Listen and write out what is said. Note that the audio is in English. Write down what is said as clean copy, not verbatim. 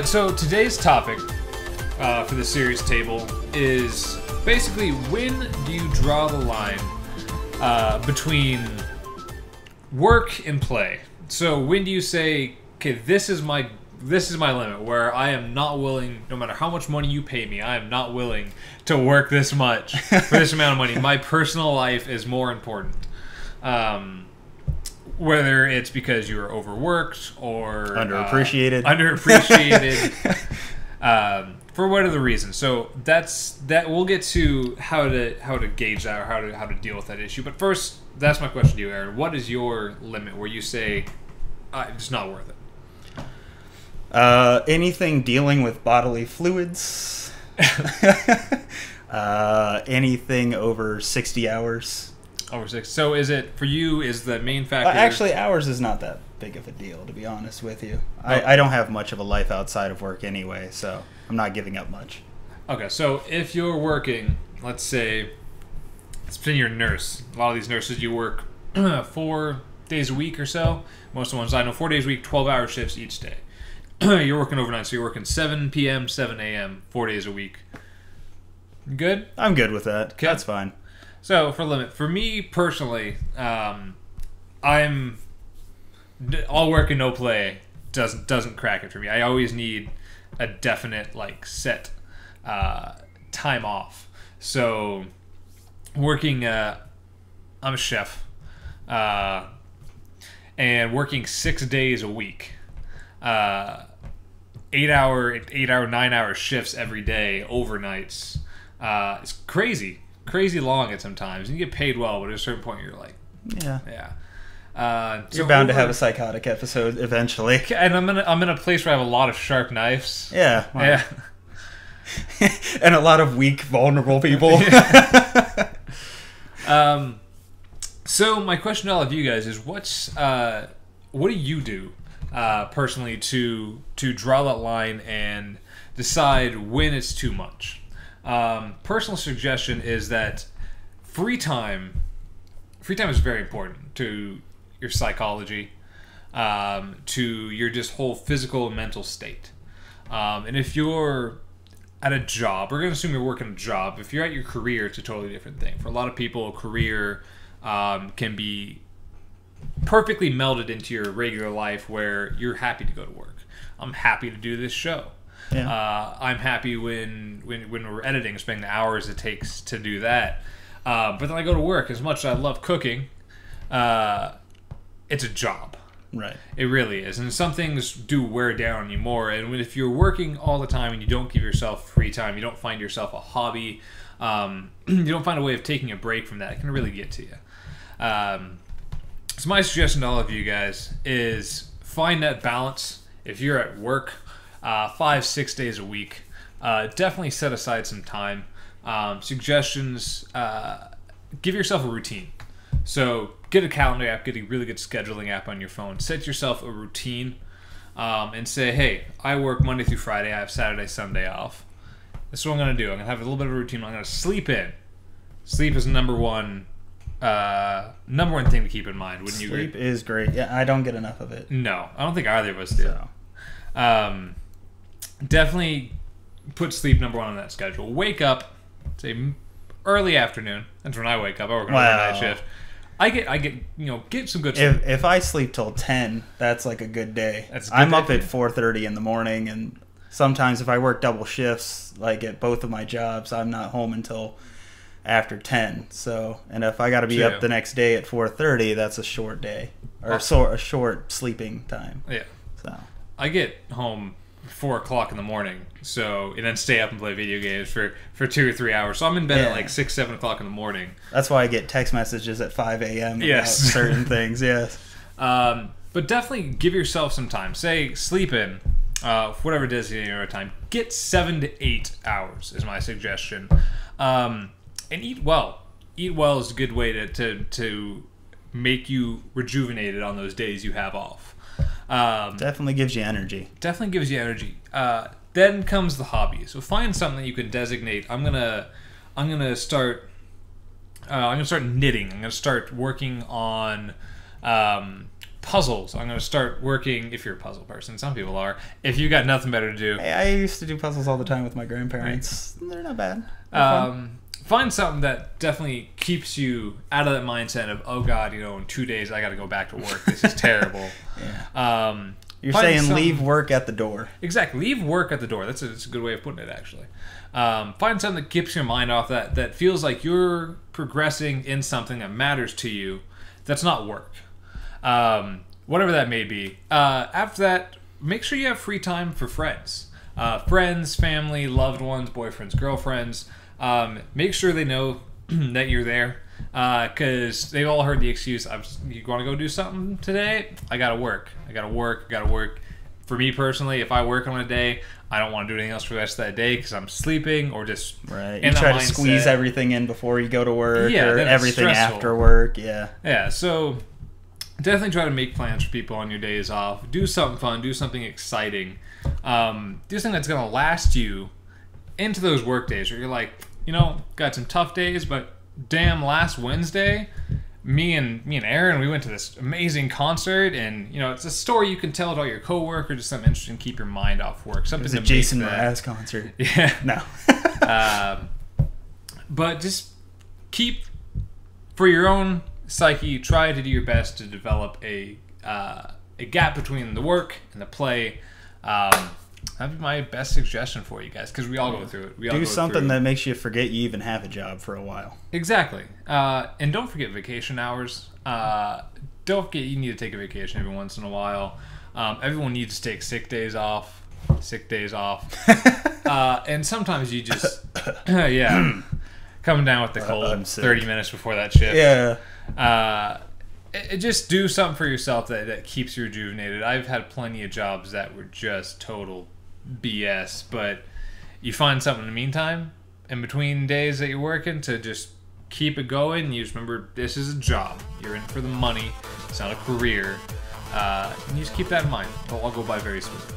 right, so today's topic for the series table is basically when do you draw the line between work and play? So when do you say, okay, this is my limit where I am not willing, no matter how much money you pay me, I am not willing to work this much for this amount of money. My personal life is more important. Whether it's because you're overworked or underappreciated, for whatever reason. So that we'll get to how to gauge that or how to deal with that issue. But first, that's my question to you, Aaron. What is your limit where you say it's not worth it? Anything dealing with bodily fluids, anything over 60 hours. Over 6. So is it, for you, is the main factor... Actually, hours is not that big of a deal, to be honest with you. I don't have much of a life outside of work anyway, so I'm not giving up much. Okay, so if you're working, let's say, pretend you're a nurse. A lot of these nurses, you work 4 days a week or so. Most of the ones I know, 4 days a week, 12-hour shifts each day. You're working overnight, so you're working 7 p.m., 7 a.m., 4 days a week. Good? I'm good with that. Okay. That's fine. So, for me personally, I'm all work and no play doesn't crack it for me. I always need a definite set time off. So, working, I'm a chef, and working 6 days a week, 8-hour, 9-hour shifts every day, overnights. It's crazy long at sometimes. You get paid well, but at a certain point you're like, yeah. You're bound to have a psychotic episode eventually. And I'm in a place where I have a lot of sharp knives. Yeah. Well. Yeah. And a lot of weak, vulnerable people. So my question to all of you guys is, what do you do personally to draw that line and decide when it's too much? Personal suggestion is that free time is very important to your psychology, to your just whole physical and mental state. And if you're at a job, we're going to assume you're working a job. If you're at your career, it's a totally different thing. For a lot of people, a career can be perfectly melded into your regular life where you're happy to go to work. I'm happy to do this show. Yeah. I'm happy when we're editing, spending the hours it takes to do that. But then I go to work. As much as I love cooking, it's a job. Right. It really is. And some things do wear down on you more. And if you're working all the time and you don't give yourself free time, you don't find yourself a hobby, you don't find a way of taking a break from that, it can really get to you. So my suggestion to all of you guys is find that balance. If you're at work 5-6 days a week, definitely set aside some time. Suggestions, give yourself a routine. So get a calendar app, get a really good scheduling app on your phone. Set yourself a routine and say, hey, I work Monday through Friday. I have Saturday, Sunday off. This is what I'm going to do. I'm going to have a little bit of a routine. I'm going to sleep in. Sleep is number one thing to keep in mind. Wouldn't you agree? Sleep is great. Yeah, I don't get enough of it. No, I don't think either of us do. So. Definitely put sleep number one on that schedule. Wake up, say early afternoon. That's when I wake up. I work an overnight shift. I get some good sleep. If I sleep till 10, that's like a good day. I'm up at 4:30 in the morning, and sometimes if I work double shifts, like at both of my jobs, I'm not home until after 10. So, and if I got to be up the next day at 4:30, that's a short day or a short sleeping time. Yeah. So I get home 4 o'clock in the morning, and then stay up and play video games for 2 or 3 hours. So I'm in bed at 6, 7 o'clock in the morning. That's why I get text messages at 5 a.m. Yes. about certain things. Yes. But definitely give yourself some time. Say sleep in, whatever designated time. Get 7 to 8 hours is my suggestion. And eat well. Eat well is a good way to make you rejuvenated on those days you have off. Definitely gives you energy. Then comes the hobby. So find something that you can designate. I'm gonna start knitting. I'm gonna start working on puzzles. I'm going to start working, if you're a puzzle person. Some people are. If you got nothing better to do. I used to do puzzles all the time with my grandparents. Right. They're not bad. Find something that definitely keeps you out of that mindset of, oh God, in 2 days I got to go back to work. This is terrible. Yeah. You're saying leave work at the door. Exactly. Leave work at the door. That's a good way of putting it, actually. Find something that keeps your mind off that feels like you're progressing in something that matters to you that's not work. Whatever that may be. After that, make sure you have free time for friends. Friends, family, loved ones, boyfriends, girlfriends. Make sure they know that you're there, because they've all heard the excuse, you want to go do something today? I gotta work. For me personally, if I work on a day, I don't want to do anything else for the rest of that day because I'm sleeping or just right. You try to squeeze everything in before you go to work, or everything after work. Yeah. So definitely try to make plans for people on your days off. Do something fun. Do something exciting. Do something that's gonna last you into those work days where you're like, got some tough days, but damn, last Wednesday, me and Aaron, we went to this amazing concert, and it's a story you can tell to all your coworkers, just something interesting to keep your mind off work. Something it was a Jason Mraz concert. Yeah. No. But just keep, for your own psyche, try to do your best to develop a gap between the work and the play. That'd be my best suggestion for you guys, because we all go through it. Do something that makes you forget you even have a job for a while. Exactly. And don't forget vacation hours. Don't forget you need to take a vacation every once in a while. Everyone needs to take sick days off. And sometimes you just, coming down with the cold 30 minutes before that shift. Yeah. Just do something for yourself that keeps you rejuvenated. I've had plenty of jobs that were just total BS, but you find something in the meantime, in between days that you're working, to just keep it going. You just remember, this is a job. You're in for the money. It's not a career. And you just keep that in mind. It'll all go by very smoothly.